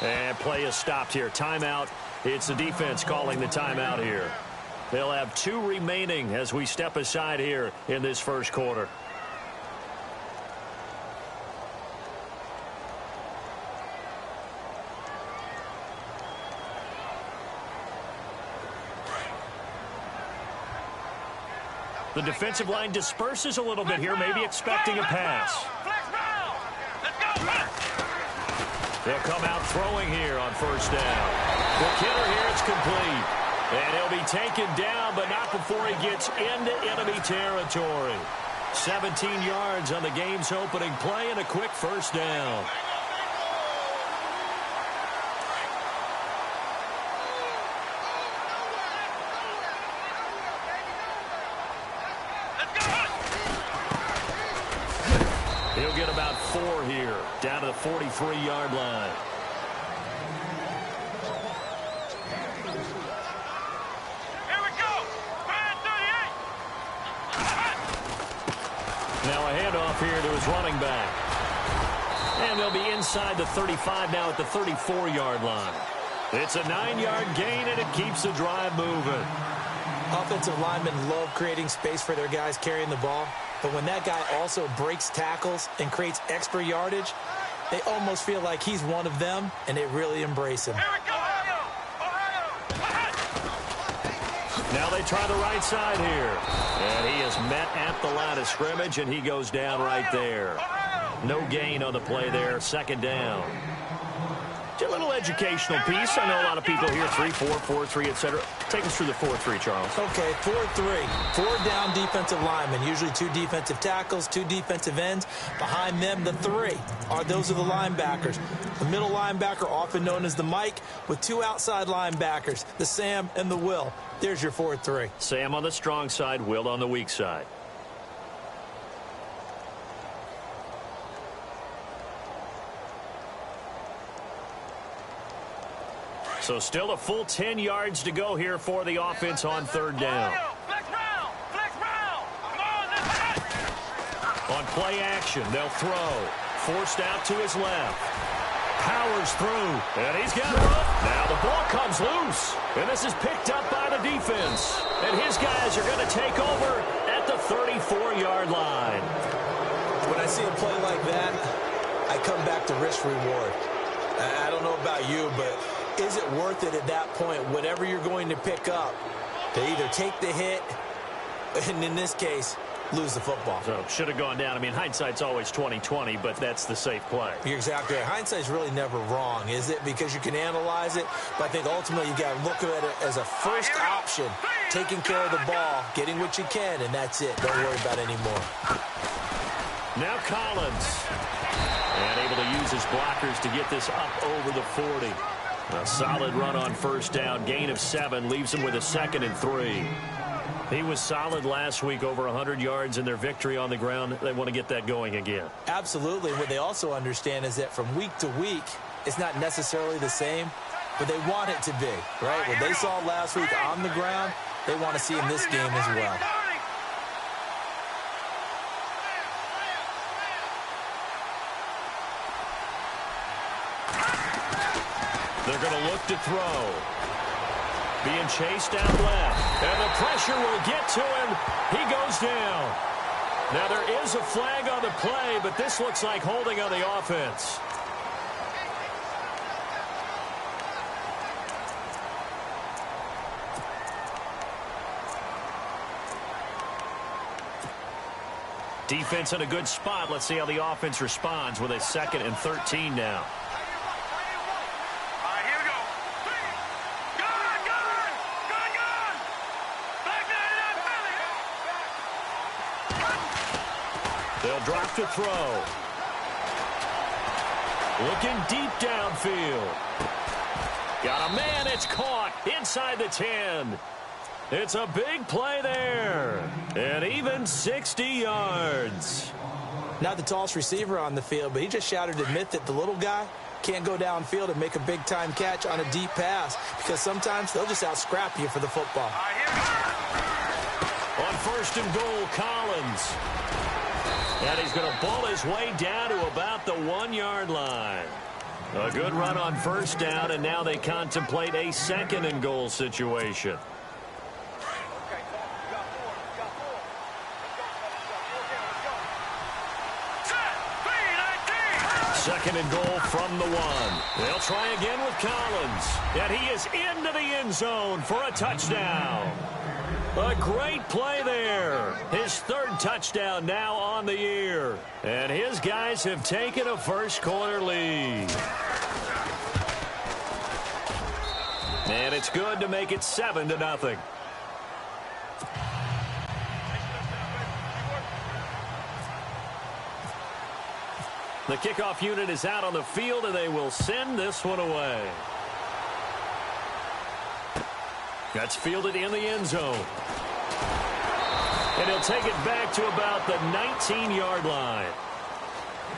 And play is stopped here. Timeout. It's the defense calling the timeout here. They'll have 2 remaining as we step aside here in this first quarter. The defensive line disperses a little bit here, maybe expecting a pass. They'll come out throwing here on first down. The killer here, it's complete. And he'll be taken down, but not before he gets into enemy territory. 17 yards on the game's opening play and a quick first down. He'll get about 4 here, down to the 43-yard line. Here we go. Now a handoff here to his running back. And they'll be inside the 35 now at the 34-yard line. It's a 9-yard gain, and it keeps the drive moving. Offensive linemen love creating space for their guys carrying the ball. But when that guy also breaks tackles and creates extra yardage, they almost feel like he's one of them, and they really embrace him. Here we go. Now they try the right side here. And he is met at the line of scrimmage, and he goes down right there. No gain on the play there. Second down. A little educational piece. I know a lot of people here, 3-4, 4-3, etc. Take us through the 4-3, Charles. Okay, 4-3. 4 down defensive linemen, usually 2 defensive tackles, 2 defensive ends. Behind them, the 3 those are the linebackers. The middle linebacker, often known as the Mike, with 2 outside linebackers, the Sam and the Will. There's your 4-3. Sam on the strong side, Will on the weak side. So still a full 10 yards to go here for the offense on third down. On play action, they'll throw. Forced out to his left. Powers through, and he's got it up. Now the ball comes loose, and this is picked up by the defense. And his guys are going to take over at the 34-yard line. When I see a play like that, I come back to risk-reward. I don't know about you, but is it worth it at that point, whatever you're going to pick up, to either take the hit, and in this case, lose the football? So should have gone down. I mean, hindsight's always 20/20, but that's the safe play. You're exactly right. Hindsight's really never wrong, is it? Because you can analyze it, but I think ultimately you got to look at it as a first option, taking care of the ball, getting what you can, and that's it. Don't worry about it anymore. Now Collins. And able to use his blockers to get this up over the 40. A solid run on first down. Gain of 7 leaves him with a 2nd and 3. He was solid last week, over 100 yards in their victory on the ground. They want to get that going again. Absolutely. What they also understand is that from week to week, it's not necessarily the same, but they want it to be, right? What they saw last week on the ground, they want to see in this game as well. They're going to look to throw. Being chased out left. And the pressure will get to him. He goes down. Now there is a flag on the play, but this looks like holding on the offense. Defense in a good spot. Let's see how the offense responds with a 2nd and 13 now. They'll drop to throw. Looking deep downfield. Got a man, it's caught inside the 10. It's a big play there. And even 60 yards. Not the tallest receiver on the field, but he just shouted to admit that the little guy can't go downfield and make a big-time catch on a deep pass, because sometimes they'll just out-scrap you for the football. On 1st and goal, Collins. And he's going to ball his way down to about the 1-yard line. A good run on first down, and now they contemplate a second and goal situation. Second and goal from the 1. They'll try again with Collins. And he is into the end zone for a touchdown. A great play there. His third touchdown now on the year. And his guys have taken a first-quarter lead. And it's good to make it 7-0. The kickoff unit is out on the field, and they will send this one away. That's fielded in the end zone. And he'll take it back to about the 19-yard line.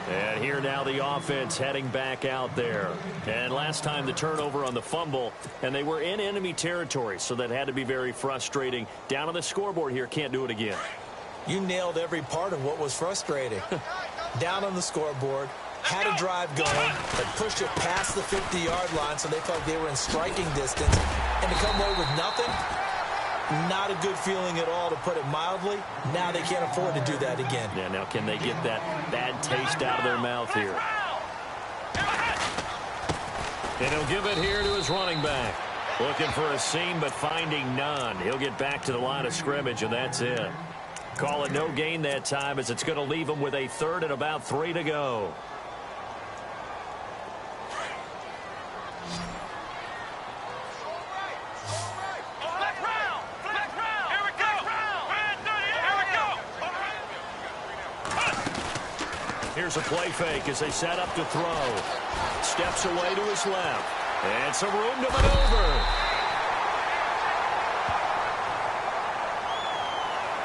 And here now the offense heading back out there. And last time the turnover on the fumble, and they were in enemy territory, so that had to be very frustrating. Down on the scoreboard here, can't do it again. You nailed every part of what was frustrating. Down on the scoreboard, had a drive going, but pushed it past the 50-yard line, so they felt they were in striking distance. And to come away with nothing, not a good feeling at all, to put it mildly. Now they can't afford to do that again. Yeah, now can they get that bad taste out of their mouth here? And he'll give it here to his running back. Looking for a seam, but finding none. He'll get back to the line of scrimmage, and that's it. Call it no gain that time, as it's going to leave him with a third and about 3 to go. Here's a play fake as they set up to throw. Steps away to his left. And some room to maneuver.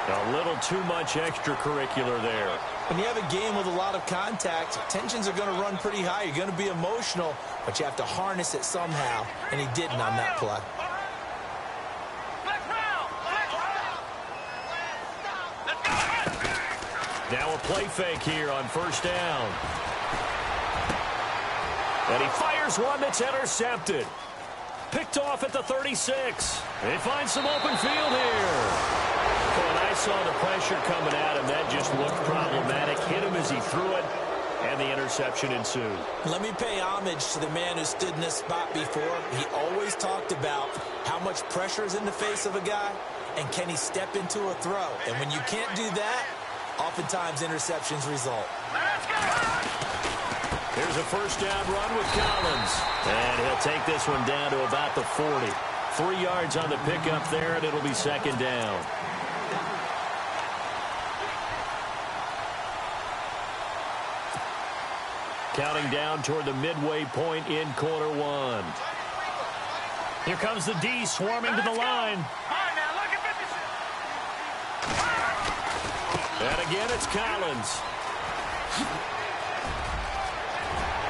A little too much extracurricular there. When you have a game with a lot of contact, tensions are going to run pretty high. You're going to be emotional, but you have to harness it somehow, and he didn't on that play. Now a play fake here on first down. And he fires one that's intercepted. Picked off at the 36. They find some open field here. When I saw the pressure coming at him, that just looked problematic. Hit him as he threw it, and the interception ensued. Let me pay homage to the man who stood in this spot before. He always talked about how much pressure is in the face of a guy, and can he step into a throw. And when you can't do that, oftentimes interceptions result. Here's a first down run with Collins. And he'll take this one down to about the 40. 3 yards on the pickup there, and it'll be second down. Counting down toward the midway point in quarter 1. Here comes the D swarming to the line. And again, it's Collins.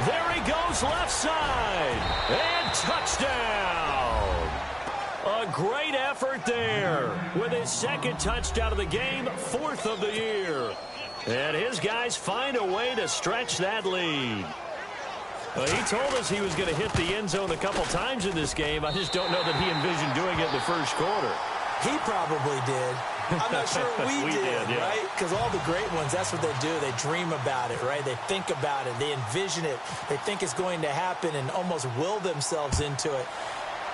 There he goes, left side. And touchdown. A great effort there with his second touchdown of the game, 4th of the year. And his guys find a way to stretch that lead. He told us he was going to hit the end zone a couple times in this game. I just don't know that he envisioned doing it in the first quarter. He probably did. I'm not sure we did, yeah. right? Because all the great ones, that's what they do. They dream about it, right? They think about it. They envision it. They think it's going to happen and almost will themselves into it.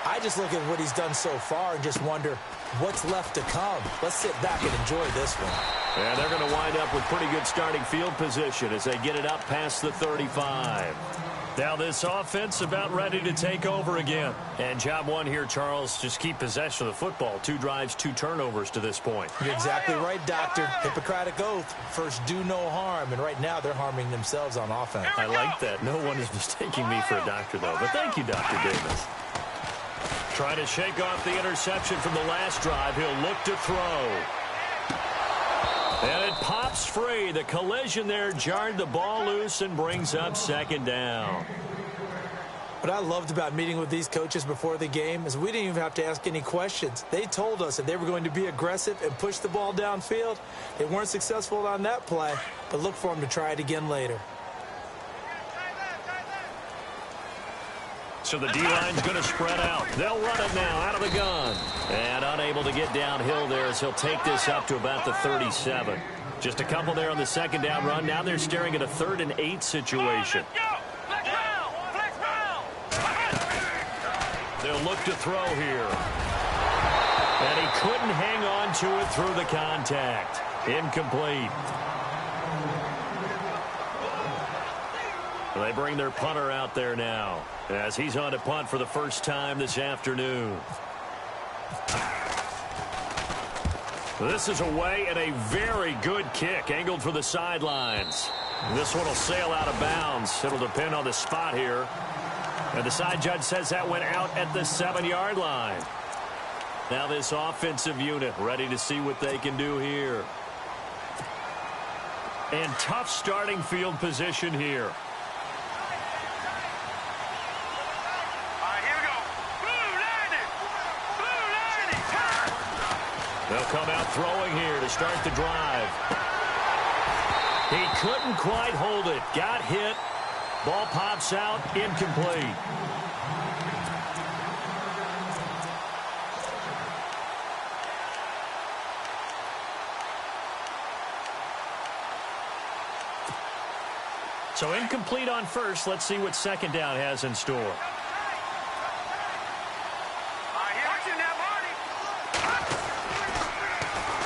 I just look at what he's done so far and just wonder what's left to come. Let's sit back and enjoy this one. And they're going to wind up with pretty good starting field position as they get it up past the 35. Now this offense about ready to take over again. And job one here, Charles, just keep possession of the football. 2 drives, 2 turnovers to this point. You're exactly right, Doctor. Hippocratic oath. First, do no harm. And right now, they're harming themselves on offense. I like that. No one is mistaking me for a doctor, though. But thank you, Dr. Davis. Trying to shake off the interception from the last drive. He'll look to throw. And it pops free. The collision there jarred the ball loose and brings up second down. What I loved about meeting with these coaches before the game is we didn't even have to ask any questions. They told us that they were going to be aggressive and push the ball downfield. They weren't successful on that play, but look for them to try it again later. So the D-line's going to spread out. They'll run it now out of the gun. And unable to get downhill there as he'll take this up to about the 37. Just a couple there on the second down run. Now they're staring at a 3rd and 8 situation. They'll look to throw here. And he couldn't hang on to it through the contact. Incomplete. They bring their punter out there now as he's on to punt for the first time this afternoon. This is away and a very good kick angled for the sidelines. This one will sail out of bounds. It'll depend on the spot here. And the side judge says that went out at the 7-yard line. Now this offensive unit ready to see what they can do here. And tough starting field position here. They'll come out throwing here to start the drive. He couldn't quite hold it. Got hit. Ball pops out. Incomplete. So incomplete on first. Let's see what second down has in store.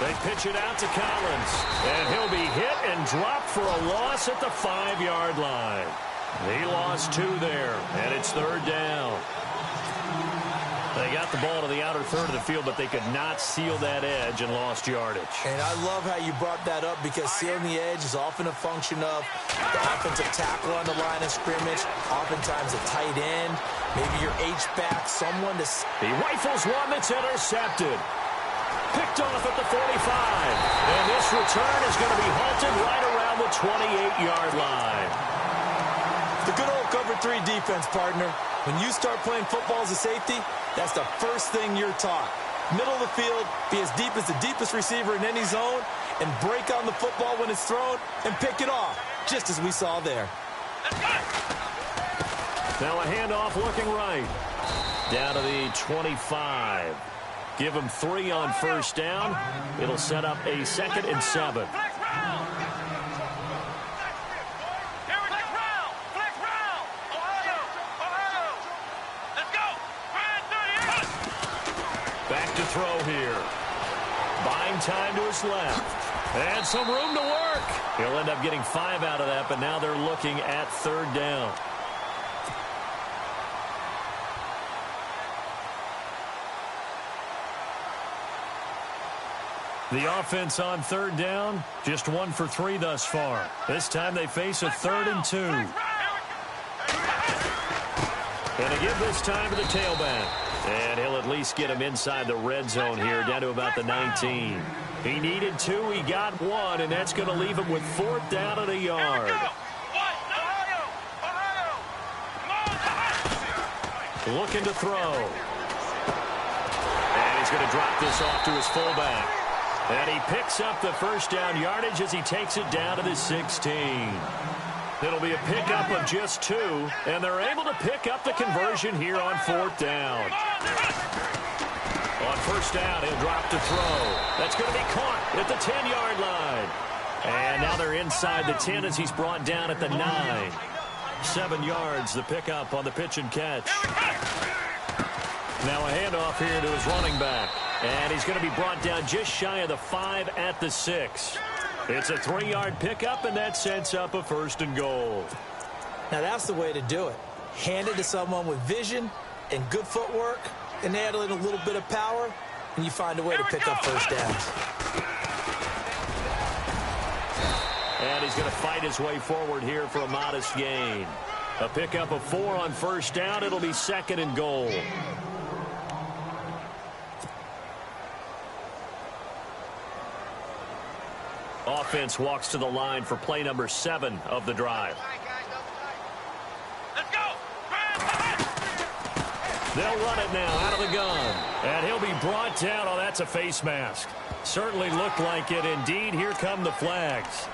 They pitch it out to Collins, and he'll be hit and dropped for a loss at the 5-yard line. He lost 2 there, and it's 3rd down. They got the ball to the outer third of the field, but they could not seal that edge and lost yardage. And I love how you brought that up because sealing the edge is often a function of the offensive tackle on the line of scrimmage, oftentimes a tight end, maybe your H-back, someone to... He rifles one that's intercepted. Picked off at the 45. And this return is going to be halted right around the 28-yard line. The good old cover 3 defense, partner. When you start playing football as a safety, that's the first thing you're taught. Middle of the field, be as deep as the deepest receiver in any zone, and break on the football when it's thrown and pick it off, just as we saw there. Now a handoff looking right. Down to the 25. Give him 3 on first down. It'll set up a 2nd and 7. Back to throw here. Buying time to his left. And some room to work. He'll end up getting 5 out of that, but now they're looking at 3rd down. The offense on 3rd down, just 1 for 3 thus far. This time they face a 3rd and 2. And to give this time to the tailback. And he'll at least get him inside the red zone here, down to about the 19. He needed 2, he got 1, and that's going to leave him with 4th down and a yard. Looking to throw. And he's going to drop this off to his fullback. And he picks up the first down yardage as he takes it down to the 16. It'll be a pickup of just 2, and they're able to pick up the conversion here on 4th down. On first down, he'll drop to throw. That's going to be caught at the 10-yard line. And now they're inside the 10 as he's brought down at the 9. 7 yards, the pickup on the pitch and catch. Now a handoff here to his running back. And he's going to be brought down just shy of the 5 at the 6. It's a 3-yard pickup, and that sets up a 1st and goal. Now that's the way to do it. Hand it to someone with vision and good footwork, and add in a little bit of power, and you find a way to pick up first downs. And he's going to fight his way forward here for a modest gain. A pickup of 4 on first down. It'll be 2nd and goal. Offense walks to the line for play number 7 of the drive. Let's go. They'll run it now out of the gun. And he'll be brought down. Oh, that's a face mask. Certainly looked like it. Indeed, here come the flags.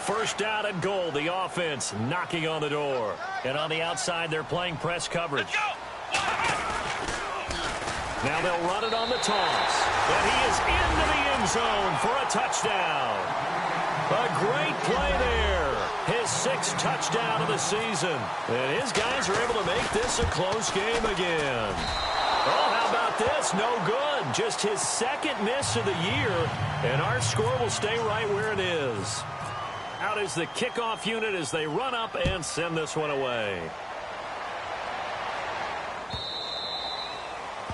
First down and goal. The offense knocking on the door. And on the outside, they're playing press coverage. Now they'll run it on the toss. And he is into the end zone for a touchdown. A great play there. His 6th touchdown of the season. And his guys are able to make this a close game again. Oh, how about this? No good. Just his 2nd miss of the year. And our score will stay right where it is. Out is the kickoff unit as they run up and send this one away.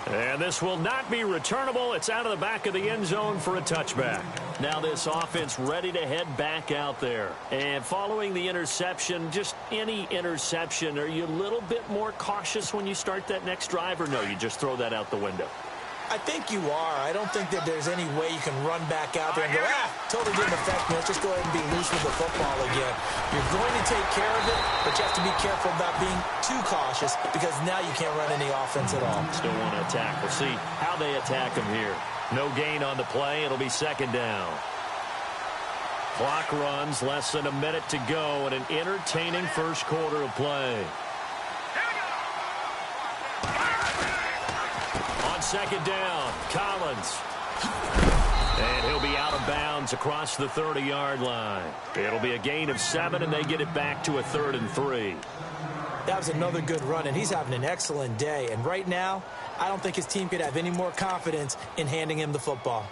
And this will not be returnable. It's out of the back of the end zone for a touchback. Now this offense ready to head back out there. And following the interception, just any interception, are you a little bit more cautious when you start that next drive, or no, you just throw that out the window? I think you are. I don't think that there's any way you can run back out there and go, totally didn't affect me. Let's just go ahead and be loose with the football again. You're going to take care of it, but you have to be careful about being too cautious because now you can't run any offense at all. Still want to attack. We'll see how they attack him here. No gain on the play. It'll be 2nd down. Clock runs, less than a minute to go, and an entertaining first quarter of play. On 2nd down, Collins. And he'll be out of bounds across the 30-yard line. It'll be a gain of 7, and they get it back to a 3rd and 3. That was another good run, and he's having an excellent day. And right now, I don't think his team could have any more confidence in handing him the football.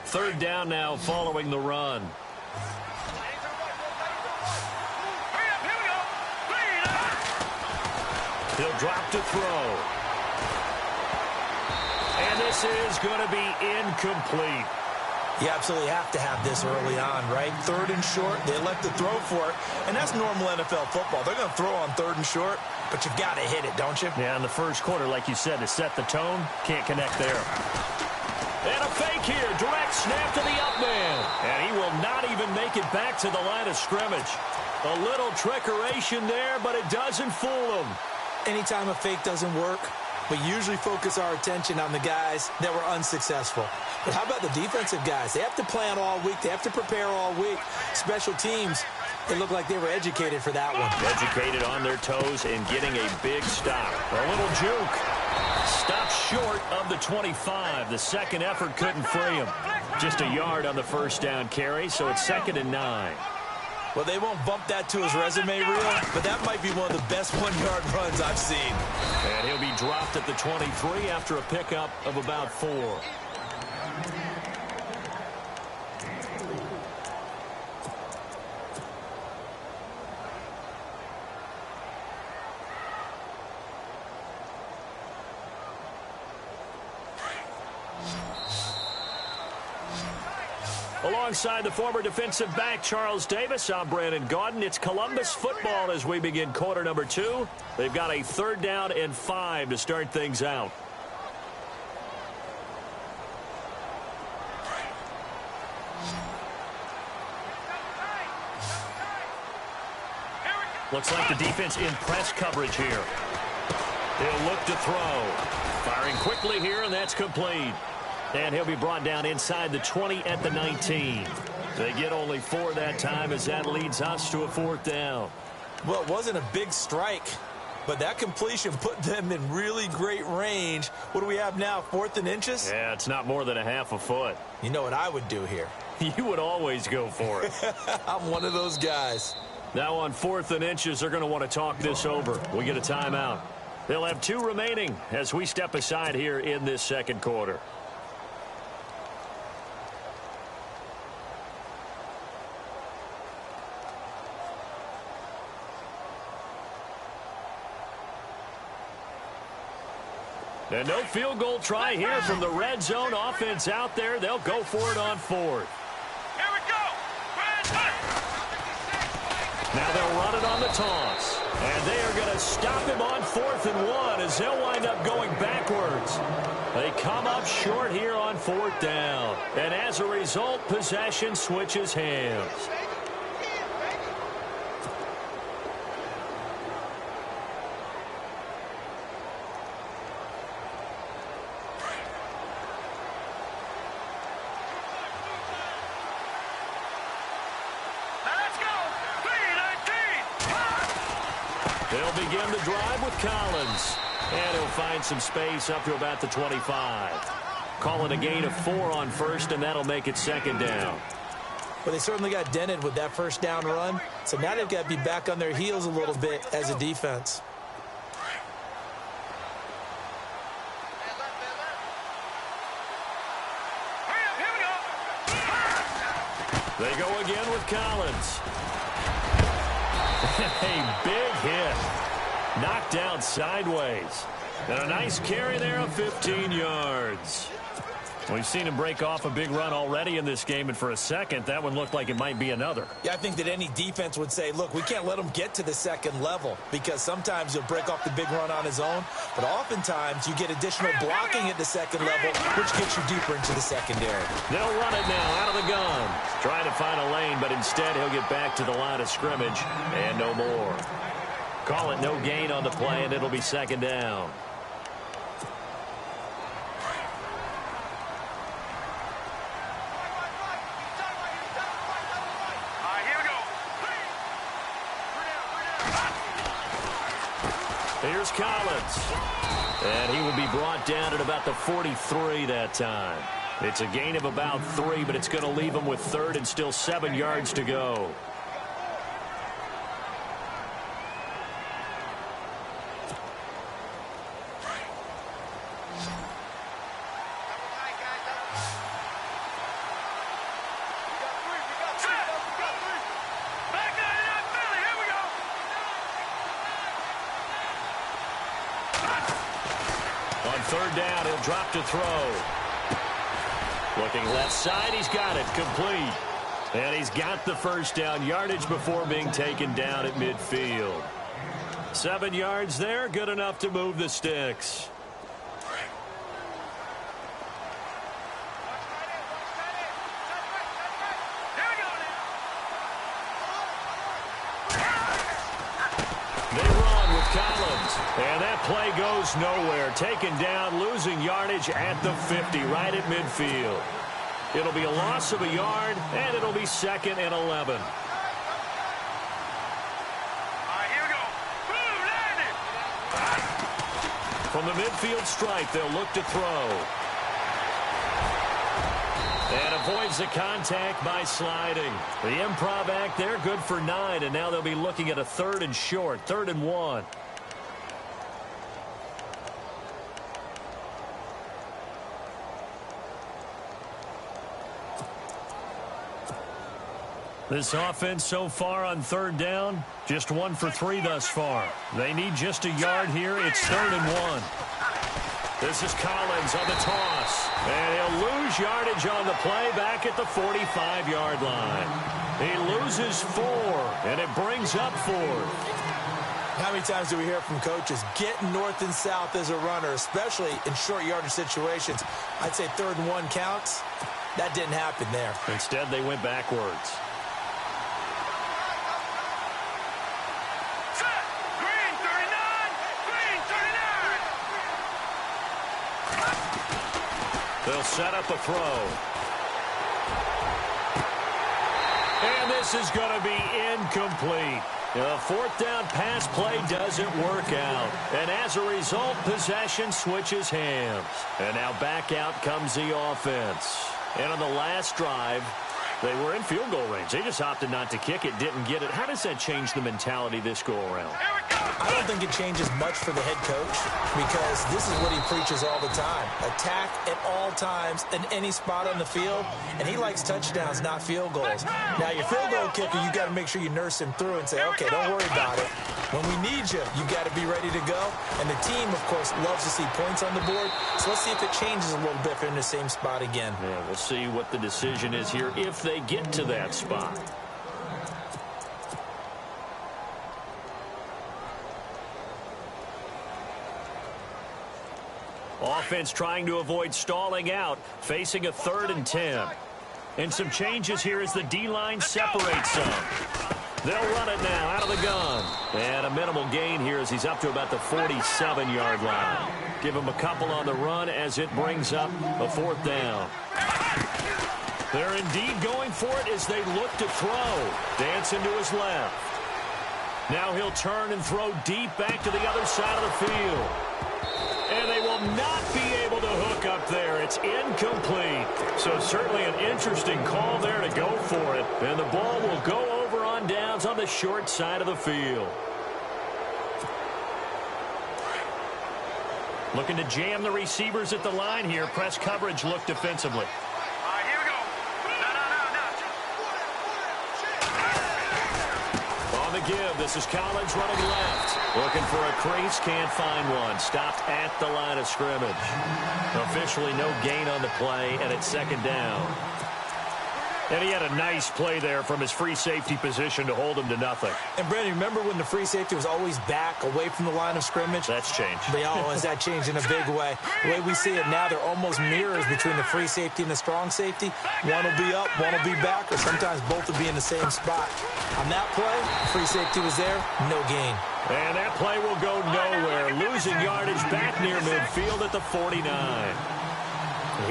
Third down now following the run. He'll drop to throw. And this is going to be incomplete. You absolutely have to have this early on, right? 3rd and short, they elect to throw for it, and that's normal NFL football. They're going to throw on 3rd and short, but you've got to hit it, don't you? Yeah, in the first quarter, like you said, to set the tone, can't connect there. And a fake here, direct snap to the up man. And he will not even make it back to the line of scrimmage. A little trickeration there, but it doesn't fool him. Anytime a fake doesn't work, we usually focus our attention on the guys that were unsuccessful. But how about the defensive guys? They have to plan all week. They have to prepare all week. Special teams, it looked like they were educated for that one. Educated on their toes and getting a big stop. A little juke. Stopped short of the 25. The second effort couldn't free him. Just a yard on the first down carry, so it's 2nd and 9. Well, they won't bump that to his resume reel, but that might be one of the best 1-yard runs I've seen. And he'll be dropped at the 23 after a pickup of about 4. Alongside the former defensive back Charles Davis, I'm Brandon Gaudin. It's Columbus football as we begin quarter number 2. They've got a 3rd down and 5 to start things out. Looks like the defense in press coverage here. He'll look to throw. Firing quickly here, and that's complete. And he'll be brought down inside the 20 at the 19. They get only 4 that time as that leads us to a 4th down. Well, it wasn't a big strike, but that completion put them in really great range. What do we have now, 4th and inches? Yeah, it's not more than a half a foot. You know what I would do here? You would always go for it. I'm one of those guys. Now on 4th and inches, they're going to want to talk this over. We get a timeout. They'll have 2 remaining as we step aside here in this second quarter. And no field goal try here from the red zone offense out there. They'll go for it on 4th. Here we go. Now they'll run it on the toss. And they are going to stop him on 4th and 1 as they'll wind up going backwards. They come up short here on 4th down. And as a result, possession switches hands. They'll begin the drive with Collins. And he'll find some space up to about the 25. Call it a gain of 4 on first, and that'll make it second down. Well, they certainly got dented with that first down run. So now they've got to be back on their heels a little bit as a defense. They go again with Collins. A big hit. Knocked down sideways. And a nice carry there of 15 yards. We've seen him break off a big run already in this game, and for a second, that one looked like it might be another. Yeah, I think that any defense would say, look, we can't let him get to the second level, because sometimes he'll break off the big run on his own, but oftentimes you get additional blocking at the second level, which gets you deeper into the secondary. They'll run it now out of the gun. Trying to find a lane, but instead he'll get back to the line of scrimmage, and no more. Call it no gain on the play, and it'll be second down. Here's Collins. And he will be brought down at about the 43 that time. It's a gain of about 3, but it's going to leave him with third and still 7 yards to go. Third down, he'll drop to throw. Looking left side, he's got it, complete. And he's got the first down yardage before being taken down at midfield. 7 yards there, good enough to move the sticks. And that play goes nowhere. Taken down, losing yardage at the 50, right at midfield. It'll be a loss of a yard, and it'll be 2nd and 11. Here we go. Boom, landed. From the midfield stripe, they'll look to throw. And avoids the contact by sliding. The improv act there, good for 9, and now they'll be looking at a 3rd and short, 3rd and 1. This offense so far on 3rd down, just 1 for 3 thus far. They need just a yard here. It's 3rd and 1. This is Collins on the toss. And he'll lose yardage on the play back at the 45-yard line. He loses 4, and it brings up 4th. How many times do we hear from coaches getting north and south as a runner, especially in short yardage situations? I'd say 3rd and 1 counts. That didn't happen there. Instead, they went backwards. They'll set up a throw. And this is going to be incomplete. The 4th down pass play doesn't work out. And as a result, possession switches hands. And now back out comes the offense. And on the last drive, they were in field goal range. They just opted not to kick it, didn't get it. How does that change the mentality this go-around? I don't think it changes much for the head coach, because this is what he preaches all the time. Attack at all times in any spot on the field, and he likes touchdowns, not field goals. Now, your field goal kicker, you got to make sure you nurse him through and say, okay, don't worry about it. When we need you, you got to be ready to go. And the team, of course, loves to see points on the board. So let's see if it changes a little bit if they're in the same spot again. Yeah, we'll see what the decision is here if they get to that spot. Offense trying to avoid stalling out, facing a 3rd and 10. And some changes here as the D-line separates some. They'll run it now out of the gun. And a minimal gain here as he's up to about the 47-yard line. Give him a couple on the run as it brings up a 4th down. They're indeed going for it as they look to throw. Dancing to his left. Now he'll turn and throw deep back to the other side of the field. And they will not be able to hook up there. It's incomplete. So certainly an interesting call there to go for it. And the ball will go over on downs on the short side of the field. Looking to jam the receivers at the line here. Press coverage look defensively. Here we go. On the give, this is Collins running left. Looking for a crease, can't find one. Stopped at the line of scrimmage. Officially no gain on the play, and it's second down. And he had a nice play there from his free safety position to hold him to nothing. And, Brandon, remember when the free safety was always back away from the line of scrimmage? That's changed. That changed in a big way. The way we see it now, they're almost mirrors between the free safety and the strong safety. One will be up, one will be back, or sometimes both will be in the same spot. On that play, free safety was there, no gain. And that play will go nowhere. Losing yardage back near midfield at the 49.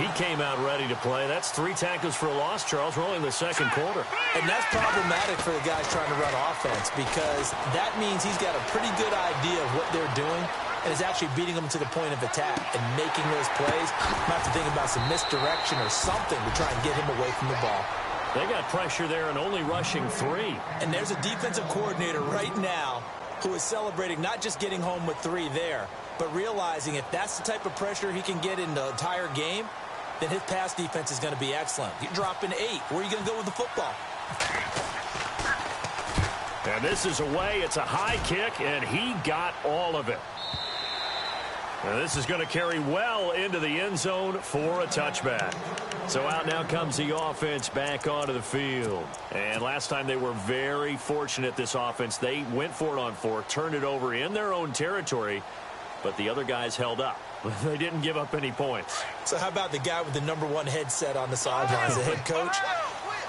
He came out ready to play. That's 3 tackles for a loss, Charles. We're only in the second quarter. And that's problematic for the guys trying to run offense because that means he's got a pretty good idea of what they're doing and is actually beating them to the point of attack and making those plays. Might have to think about some misdirection or something to try and get him away from the ball. They got pressure there and only rushing 3. And there's a defensive coordinator right now who is celebrating not just getting home with 3 there, but realizing if that's the type of pressure he can get in the entire game, then his pass defense is going to be excellent. You're dropping 8. Where are you going to go with the football? And this is away. It's a high kick, and he got all of it. And this is going to carry well into the end zone for a touchback. So out now comes the offense back onto the field. And last time they were very fortunate, this offense. They went for it on 4, turned it over in their own territory, but the other guys held up. They didn't give up any points. So how about the guy with the #1 headset on the sidelines, the head coach?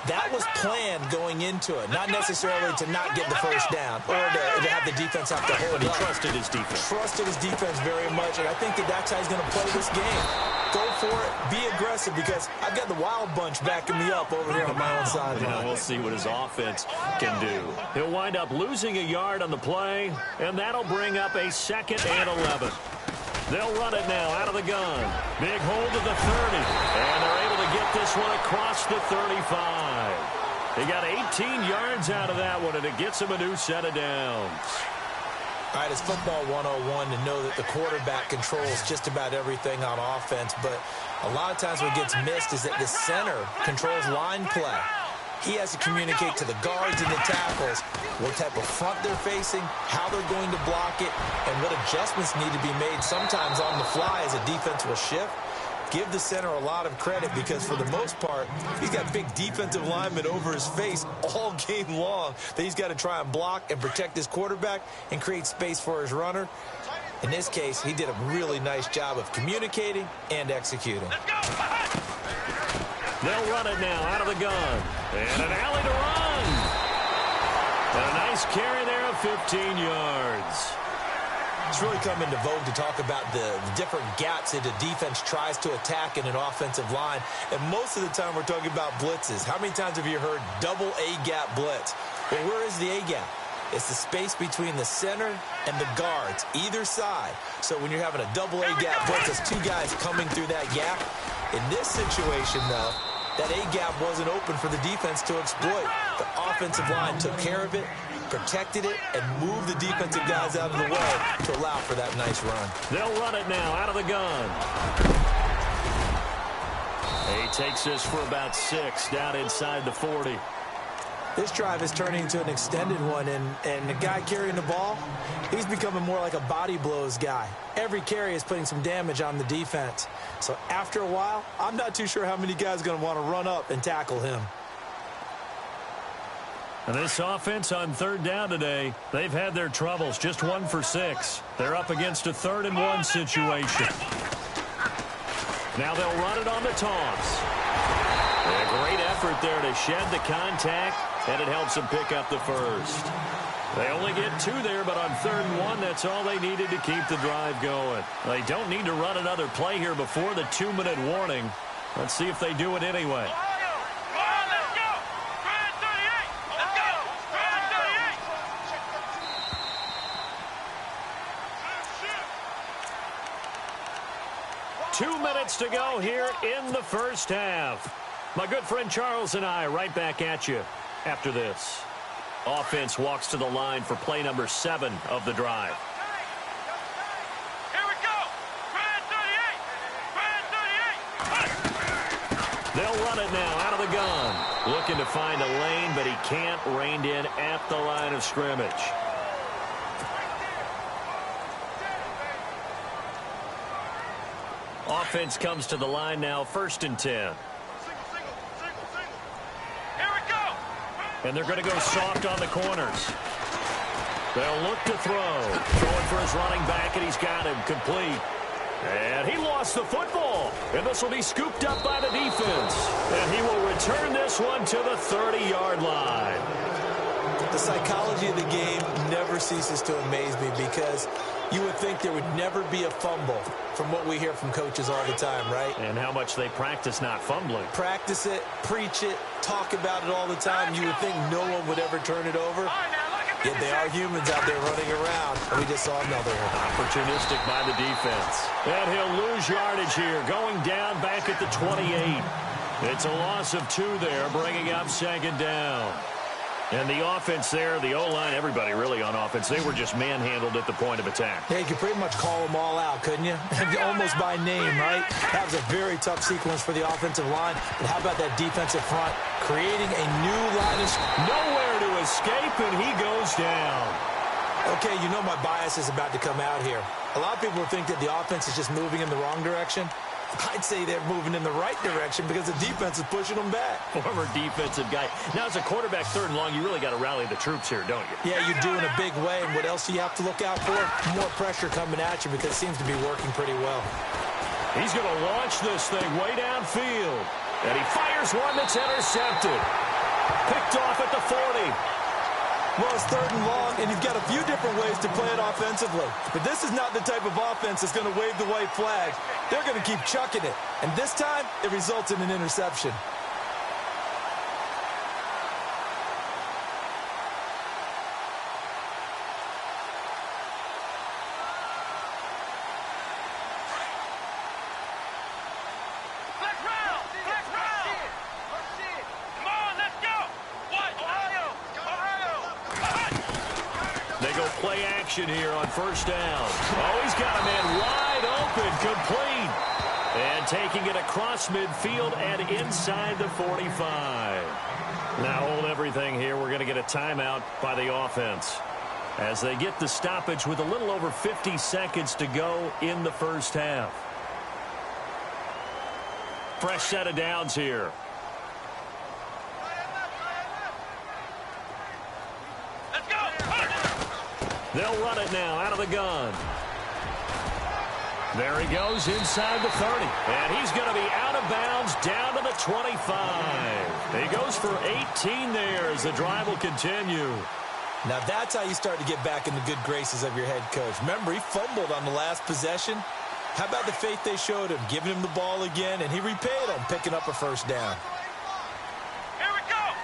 That was planned going into it, not necessarily to not get the first down or to have the defense have to hold But he up. trusted his defense. Trusted his defense very much, and I think that's how he's going to play this game. Go for it. Be aggressive because I've got the wild bunch backing me up over here on my own sideline. We'll see what his offense can do. He'll wind up losing a yard on the play, and that'll bring up a 2nd and 11. They'll run it now out of the gun. Big hold of the 30. And they're able to get this one across the 35. He got 18 yards out of that one, and it gets him a new set of downs. All right, it's football 101 to know that the quarterback controls just about everything on offense, but a lot of times what gets missed is that the center controls line play. He has to communicate to the guards and the tackles what type of front they're facing, how they're going to block it, and what adjustments need to be made sometimes on the fly as a defense will shift. Give the center a lot of credit because for the most part, he's got big defensive linemen over his face all game long that he's got to try and block and protect his quarterback and create space for his runner. In this case, he did a really nice job of communicating and executing. They'll run it now out of the gun. And an alley to run. And a nice carry there of 15 yards. It's really come into vogue to talk about the different gaps that a defense tries to attack in an offensive line. And most of the time we're talking about blitzes. How many times have you heard double A-gap blitz? Well, where is the A-gap? It's the space between the center and the guards, either side. So when you're having a double A-gap blitz, it's 2 guys coming through that gap. In this situation, though, that A-gap wasn't open for the defense to exploit. The offensive line took care of it, protected it, and moved the defensive guys out of the way to allow for that nice run. They'll run it now out of the gun. He takes this for about 6 down inside the 40. This drive is turning into an extended one, and the guy carrying the ball, he's becoming more like a body blows guy. Every carry is putting some damage on the defense. So after a while, I'm not too sure how many guys are going to want to run up and tackle him. And this offense on 3rd down today, they've had their troubles. Just 1 for 6. They're up against a 3rd and 1 situation. Now they'll run it on the toss. And a great effort there to shed the contact, and it helps them pick up the first. They only get 2 there, but on 3rd and 1, that's all they needed to keep the drive going. They don't need to run another play here before the 2-minute warning. Let's see if they do it anyway. 2 minutes to go here in the first half. My good friend Charles and I right back at you after this. Offense walks to the line for play number 7 of the drive. Here we go. Brand 38. They'll run it now out of the gun. Looking to find a lane, but he can't. Reined in at the line of scrimmage. Offense comes to the line now, 1st and 10. Here we go. And they're going to go soft on the corners. They'll look to throw. Throwing for his running back, and he's got him complete. And he lost the football. And this will be scooped up by the defense. And he will return this one to the 30-yard line. The psychology of the game never ceases to amaze me because you would think there would never be a fumble from what we hear from coaches all the time, right? And how much they practice not fumbling. Practice it, preach it, talk about it all the time. You would think no one would ever turn it over. Yet they are humans out there running around. And we just saw another one. Opportunistic by the defense. And he'll lose yardage here. Going down back at the 28. It's a loss of 2 there, bringing up 2nd down. And the offense there, the O-line, everybody really on offense, they were just manhandled at the point of attack. Yeah, you could pretty much call them all out, couldn't you? Almost by name, right? That was a very tough sequence for the offensive line. But how about that defensive front? Creating a new line of... Nowhere to escape, and he goes down. Okay, you know my bias is about to come out here. A lot of people think that the offense is just moving in the wrong direction. I'd say they're moving in the right direction because the defense is pushing them back. Former defensive guy. Now, as a quarterback, 3rd and long, you really got to rally the troops here, don't you? Yeah, you do in a big way. And what else do you have to look out for? More pressure coming at you because it seems to be working pretty well. He's going to launch this thing way downfield. And he fires one that's intercepted. Picked off at the 40. Well, it's 3rd and long, and you've got a few different ways to play it offensively. But this is not the type of offense that's going to wave the white flag. They're going to keep chucking it. And this time, it results in an interception. Here on 1st down. Oh, he's got a man wide open, complete. And taking it across midfield and inside the 45. Now hold everything here. We're going to get a timeout by the offense as they get the stoppage with a little over 50 seconds to go in the first half. Fresh set of downs here. They'll run it now out of the gun. There he goes inside the 30. And he's going to be out of bounds down to the 25. He goes for 18 there as the drive will continue. Now that's how you start to get back in the good graces of your head coach. Remember, he fumbled on the last possession. How about the faith they showed him, giving him the ball again, and he repaid them, picking up a 1st down. Here we go.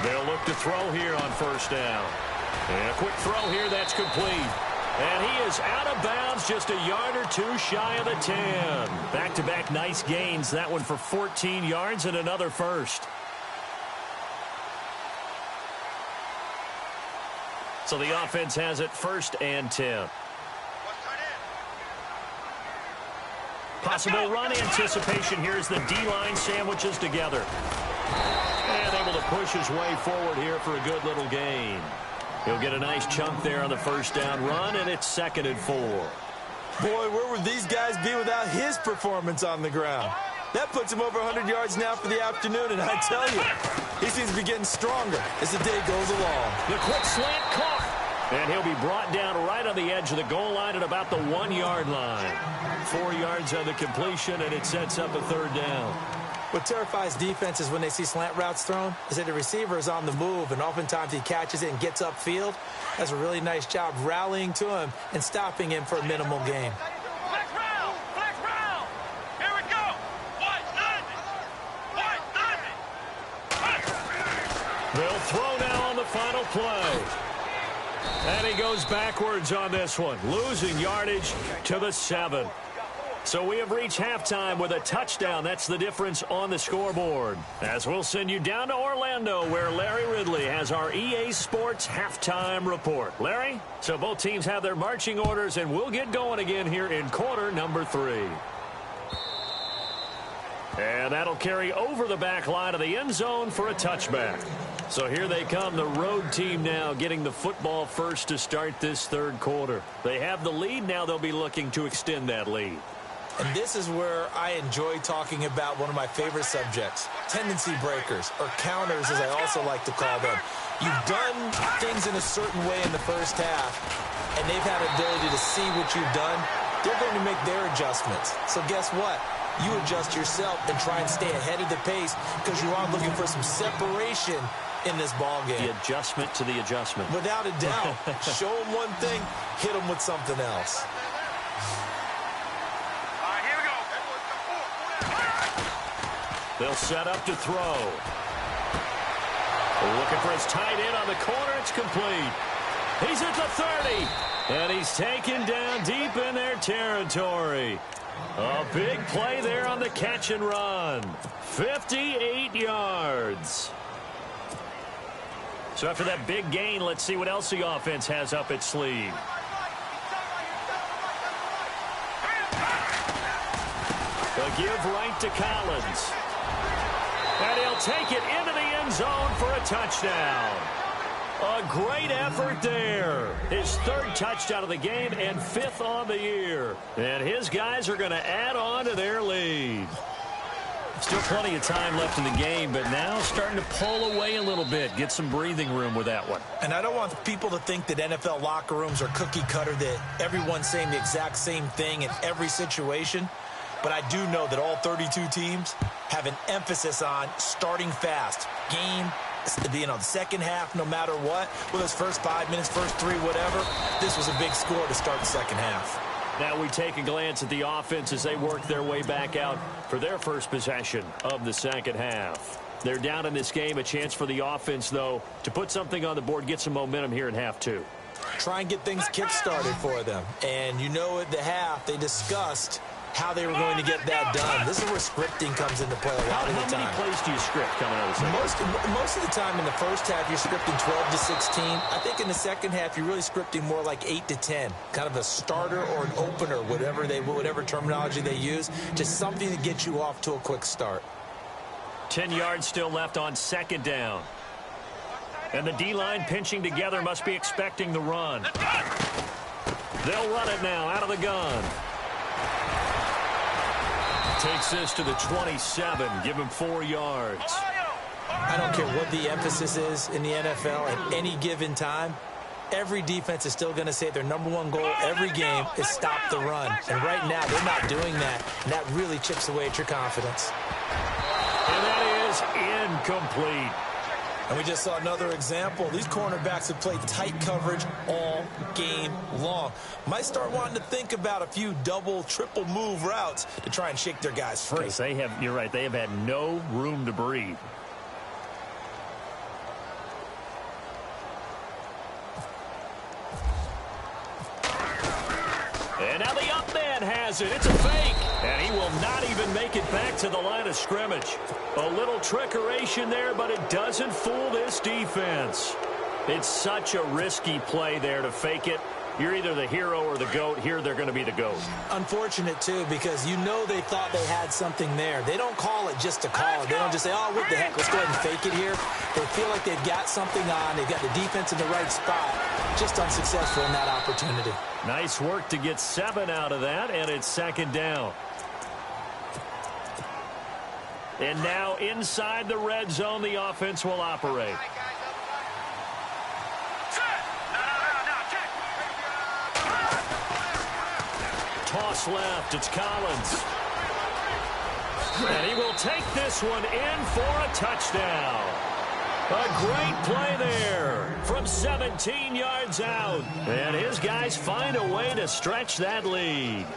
They'll look to throw here on 1st down. And a quick throw here, that's complete. And he is out of bounds, just a yard or 2 shy of the 10. Back-to-back nice gains, that one for 14 yards and another 1st. So the offense has it 1st and 10. Possible run anticipation here as the D-line sandwiches together. And able to push his way forward here for a good little gain. He'll get a nice chunk there on the 1st down run, and it's 2nd and 4. Boy, where would these guys be without his performance on the ground? That puts him over 100 yards now for the afternoon, and I tell you, he seems to be getting stronger as the day goes along. The quick slant caught, and he'll be brought down right on the edge of the goal line at about the 1-yard line. 4 yards on the completion, and it sets up a 3rd down. What terrifies defenses when they see slant routes thrown is that the receiver is on the move, and oftentimes he catches it and gets upfield. Does a really nice job rallying to him and stopping him for a minimal gain. Flex round. Here we go. White 90. They'll throw now on the final play. And he goes backwards on this one, losing yardage to the 7. So we have reached halftime with a touchdown. That's the difference on the scoreboard. As we'll send you down to Orlando, where Larry Ridley has our EA Sports halftime report. Larry? So both teams have their marching orders, and we'll get going again here in quarter number 3. And that'll carry over the back line of the end zone for a touchback. So here they come, the road team now getting the football first to start this third quarter. They have the lead. Now they'll be looking to extend that lead. And this is where I enjoy talking about one of my favorite subjects, tendency breakers, or counters as I also like to call them. You've done things in a certain way in the first half, and they've had the ability to see what you've done. They're going to make their adjustments. So guess what? You adjust yourself and try and stay ahead of the pace because you are looking for some separation in this ball game. The adjustment to the adjustment. Without a doubt. Show them one thing, hit them with something else. They'll set up to throw. Looking for his tight end on the corner. It's complete. He's at the 30. And he's taken down deep in their territory. A big play there on the catch and run. 58 yards. So after that big gain, let's see what else the offense has up its sleeve. The give right to Collins. And he'll take it into the end zone for a touchdown. A great effort there. His third touchdown of the game and 5th on the year. And his guys are going to add on to their lead. Still plenty of time left in the game, but now starting to pull away a little bit. Get some breathing room with that one. And I don't want people to think that NFL locker rooms are cookie cutter, that everyone's saying the exact same thing in every situation. But I do know that all 32 teams have an emphasis on starting fast. Game, the second half, no matter what. With those first 5 minutes, first 3, whatever. This was a big score to start the second half. Now we take a glance at the offense as they work their way back out for their first possession of the second half. They're down in this game. A chance for the offense, though, to put something on the board, get some momentum here in half 2. Try and get things kick-started for them. And you know at the half, they discussed how they were going to get that done. This is where scripting comes into play a lot of the time. How many plays do you script coming out of the second half? Most of the time in the first half, you're scripting 12 to 16. I think in the second half, you're really scripting more like 8 to 10. Kind of a starter or an opener, whatever terminology they use. Just something to get you off to a quick start. 10 yards still left on second down. And the D-line pinching together, must be expecting the run. They'll run it now out of the gun. Takes this to the 27. Give him 4 yards. I don't care what the emphasis is in the NFL at any given time. Every defense is still going to say their number one goal every game is stop the run. And right now, they're not doing that. And that really chips away at your confidence. And that is incomplete. And we just saw another example. These cornerbacks have played tight coverage all game long. Might start wanting to think about a few double, triple move routes to try and shake their guys free. Yes, you're right, they have had no room to breathe. And now the up man has it. It's a fake. And he will not even make it back to the line of scrimmage. A little trickeration there, but it doesn't fool this defense. It's such a risky play there to fake it. You're either the hero or the GOAT. Here they're going to be the GOAT. Unfortunate, too, because you know they thought they had something there. They don't call it just to call it. They don't just say, oh, what the heck, let's go ahead and fake it here. They feel like they've got something on. They've got the defense in the right spot. Just unsuccessful in that opportunity. Nice work to get 7 out of that, and it's second down. And now inside the red zone, the offense will operate. Toss left, it's Collins. And he will take this one in for a touchdown. A great play there from 17 yards out. And his guys find a way to stretch that lead.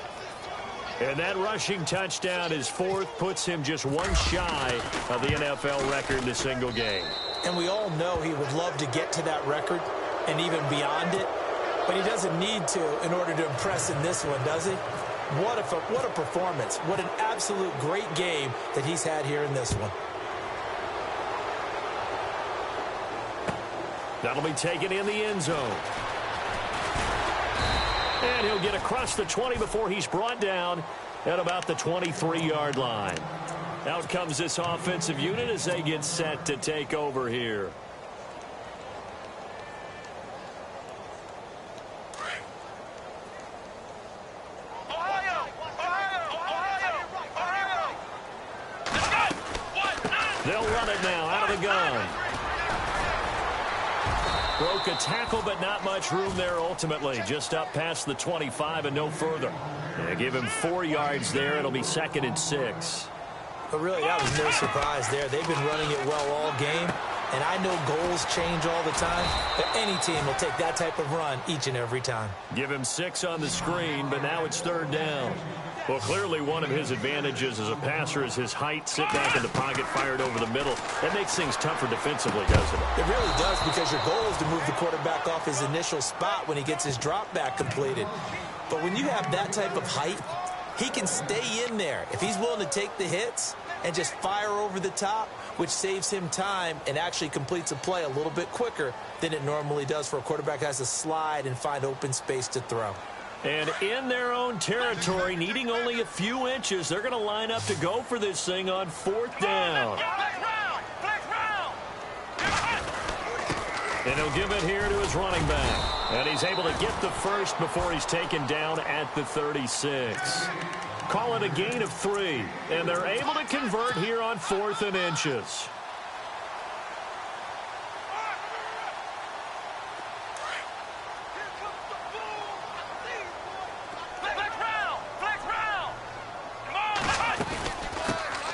And that rushing touchdown, his 4th, puts him just 1 shy of the NFL record in a single game. And we all know he would love to get to that record and even beyond it. But he doesn't need to in order to impress in this one, does he? What a performance. What an absolute great game that he's had here in this one. That'll be taken in the end zone. And he'll get across the 20 before he's brought down at about the 23-yard line. Out comes this offensive unit as they get set to take over here. They'll run it now out of the gun. Broke a tackle, but not much room there ultimately. Just up past the 25 and no further. Yeah, give him 4 yards there. It'll be 2nd and 6. But really, that was no surprise there. They've been running it well all game. And I know goals change all the time, but any team will take that type of run each and every time. Give him 6 on the screen, but now it's 3rd down. Well, clearly one of his advantages as a passer is his height. Sit back in the pocket, fired over the middle. That makes things tougher defensively, doesn't it? It really does, because your goal is to move the quarterback off his initial spot when he gets his drop back completed. But when you have that type of height, he can stay in there. If he's willing to take the hits and just fire over the top, which saves him time and actually completes a play a little bit quicker than it normally does for a quarterback who has to slide and find open space to throw. And in their own territory, needing only a few inches, they're going to line up to go for this thing on 4th down. And he'll give it here to his running back. And he's able to get the first before he's taken down at the 36. Call it a gain of 3. And they're able to convert here on 4th and inches.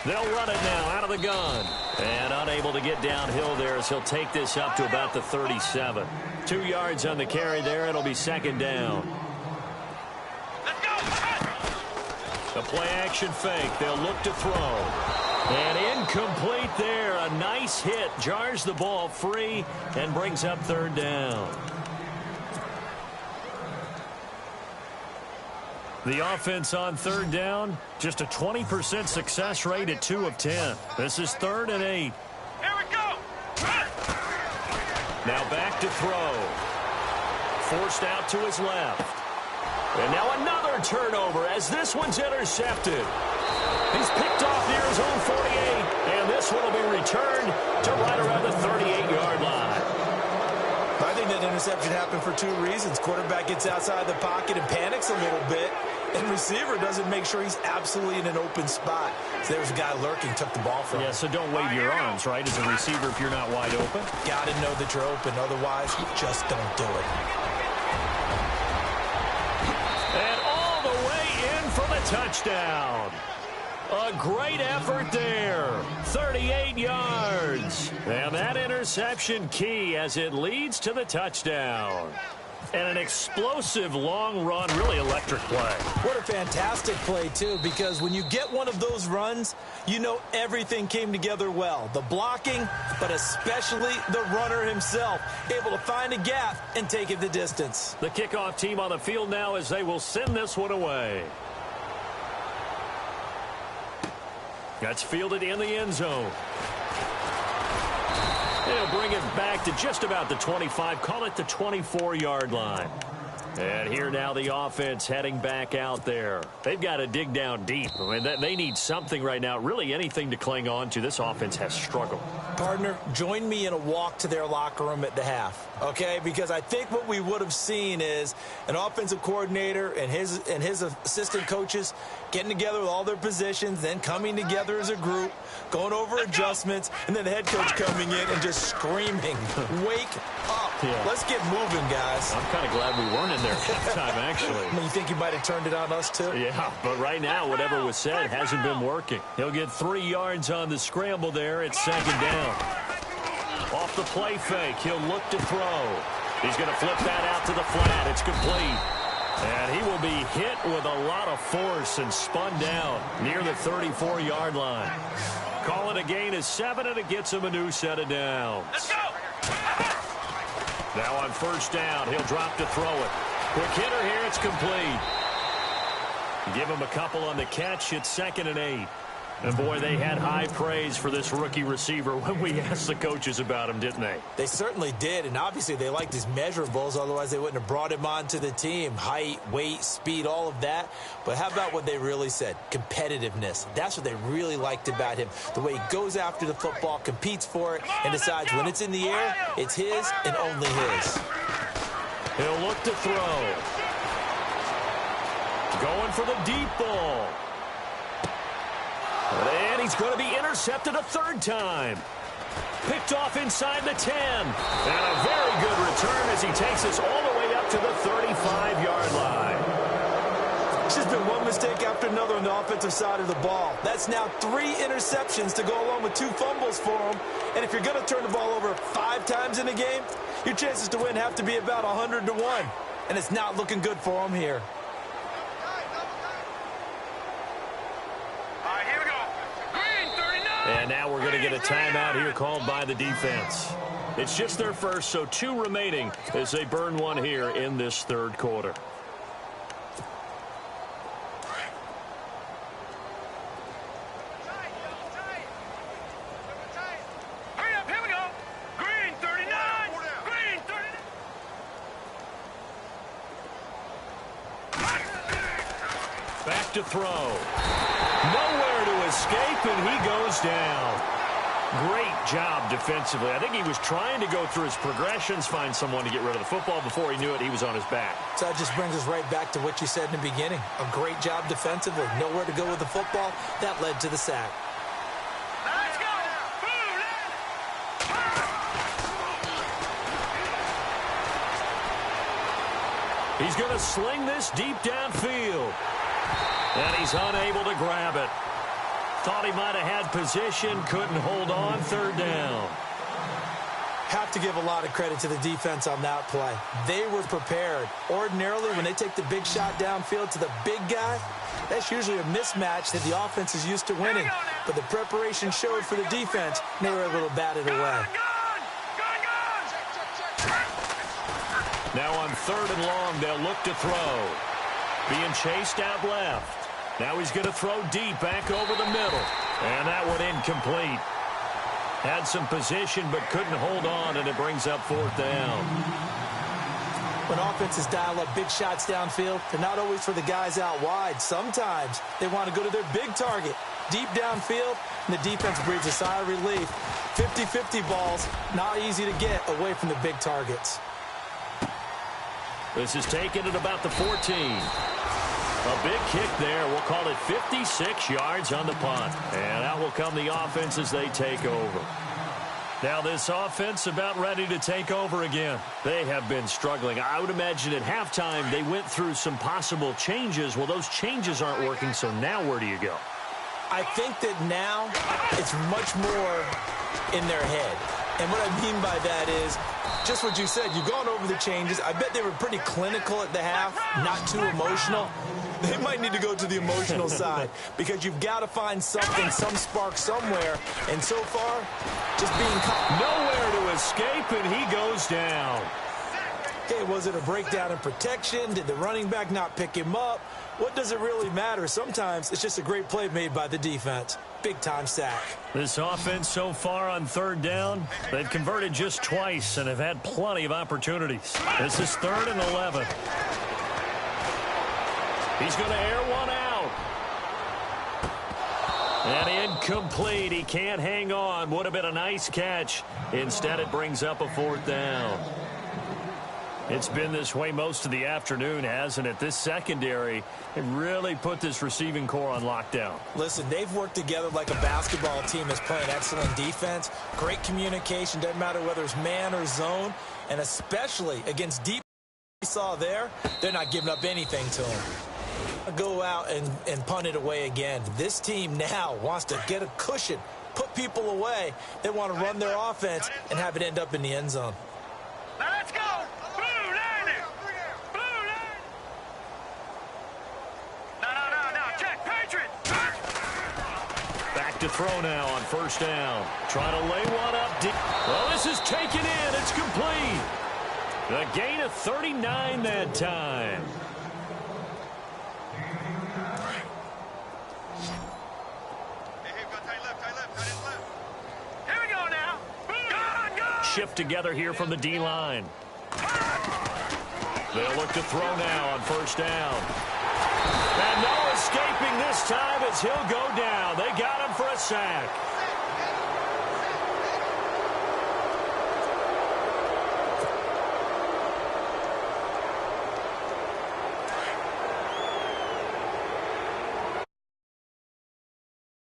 They'll run it now out of the gun. And unable to get downhill there as he'll take this up to about the 37. 2 yards on the carry there. It'll be 2nd down. The play action fake. They'll look to throw. And incomplete there. A nice hit. Jars the ball free and brings up 3rd down. The offense on 3rd down, just a 20% success rate at 2 of 10. This is 3rd and 8. Here we go. Now back to throw. Forced out to his left. And now another turnover as this one's intercepted. He's picked off near his own 48, and this one will be returned to right around the 38-yard line. I think that interception happened for 2 reasons. Quarterback gets outside the pocket and panics a little bit, and receiver doesn't make sure he's absolutely in an open spot. So there's a guy lurking, took the ball from him. Yeah, so don't wave your arms, right, as a receiver if you're not wide open. Got to know that you're open. Otherwise, you just don't do it. And all the way in for the touchdown. A great effort there. 38 yards. And that interception key as it leads to the touchdown. And an explosive long run, really electric play. What a fantastic play, too, because when you get one of those runs, you know everything came together well. The blocking, but especially the runner himself, able to find a gap and take it the distance. The kickoff team on the field now as they will send this one away. That's fielded in the end zone. They'll bring it back to just about the 25, call it the 24-yard line. And here now the offense heading back out there. They've got to dig down deep. I mean, they need something right now, really anything to cling on to. This offense has struggled. Partner, join me in a walk to their locker room at the half, okay? Because I think what we would have seen is an offensive coordinator and his assistant coaches getting together with all their positions, then coming together as a group, going over adjustments, and then the head coach coming in and just screaming, wake up. Yeah. Let's get moving, guys. I'm kind of glad we weren't in there at the time, actually. I mean, you think you might have turned it on us, too? Yeah, but right now, whatever was said hasn't been working. He'll get 3 yards on the scramble there at 2nd down. Off the play fake, he'll look to throw. He's going to flip that out to the flat. It's complete. And he will be hit with a lot of force and spun down near the 34-yard line. Call it a gain of 7, and it gets him a new set of downs. Let's go. Now on 1st down, he'll drop to throw it. Quick hitter here, it's complete. Give him a couple on the catch. It's 2nd and 8. And, boy, they had high praise for this rookie receiver when we asked the coaches about him, didn't they? They certainly did, and obviously they liked his measurables. Otherwise, they wouldn't have brought him onto the team. Height, weight, speed, all of that. But how about what they really said? Competitiveness. That's what they really liked about him. The way he goes after the football, competes for it, and decides when it's in the air, it's his and only his. He'll look to throw. Going for the deep ball. And he's going to be intercepted a 3rd time. Picked off inside the 10. And a very good return as he takes us all the way up to the 35-yard line. It's just been one mistake after another on the offensive side of the ball. That's now 3 interceptions to go along with 2 fumbles for him. And if you're going to turn the ball over 5 times in a game, your chances to win have to be about 100 to 1. And it's not looking good for him here. And now we're going to get a timeout here called by the defense. It's just their first, so 2 remaining as they burn one here in this 3rd quarter. Hurry up, here we go. Green 39. Green 39. Back to throw. Nowhere to escape, and he goes down. Great job defensively. I think he was trying to go through his progressions, find someone to get rid of the football. Before he knew it, he was on his back. So that just brings us right back to what you said in the beginning. A great job defensively. Nowhere to go with the football. That led to the sack. Let's go. He's going to sling this deep downfield. And he's unable to grab it. Thought he might have had position, couldn't hold on. 3rd down. Have to give a lot of credit to the defense on that play. They were prepared. Ordinarily, when they take the big shot downfield to the big guy, that's usually a mismatch that the offense is used to winning. But the preparation showed for the defense, and they were able to bat it away. Now on 3rd and long, they'll look to throw. Being chased out left. Now he's going to throw deep back over the middle. And that one incomplete. Had some position but couldn't hold on, and it brings up 4th down. When offenses dial up big shots downfield, they're not always for the guys out wide. Sometimes they want to go to their big target, deep downfield, and the defense breathes a sigh of relief. 50-50 balls, not easy to get away from the big targets. This is taken at about the 14. A big kick there. We'll call it 56 yards on the punt. And out will come the offense as they take over. Now this offense about ready to take over again. They have been struggling. I would imagine at halftime they went through some possible changes. Well, those changes aren't working, so now where do you go? I think that now it's much more in their head. And what I mean by that is just what you said. You've gone over the changes. I bet they were pretty clinical at the half, not too emotional. They might need to go to the emotional side because you've got to find something, some spark somewhere. And so far, just being caught. Nowhere to escape, and he goes down. Okay, was it a breakdown in protection? Did the running back not pick him up? What does it really matter? Sometimes it's just a great play made by the defense. Big-time sack. This offense so far on 3rd down, they've converted just twice and have had plenty of opportunities. This is 3rd and 11. He's going to air one out. And incomplete. He can't hang on. Would have been a nice catch. Instead, it brings up a 4th down. It's been this way most of the afternoon, hasn't it? This secondary, it really put this receiving core on lockdown. Listen, they've worked together like a basketball team that's playing excellent defense. Great communication, doesn't matter whether it's man or zone, and especially against deep we saw there, they're not giving up anything to them. Go out and punt it away again. This team now wants to get a cushion, put people away. They want to run their offense and have it end up in the end zone. Let's go! Blue landing! Blue landing! No, check, Patriot! Back to throw now on 1st down. Trying to lay one up deep. Well, this is taken in. It's complete. A gain of 39 that time. shift together here from the D-line. They'll look to throw now on first down. And no escaping this time as he'll go down. They got him for a sack.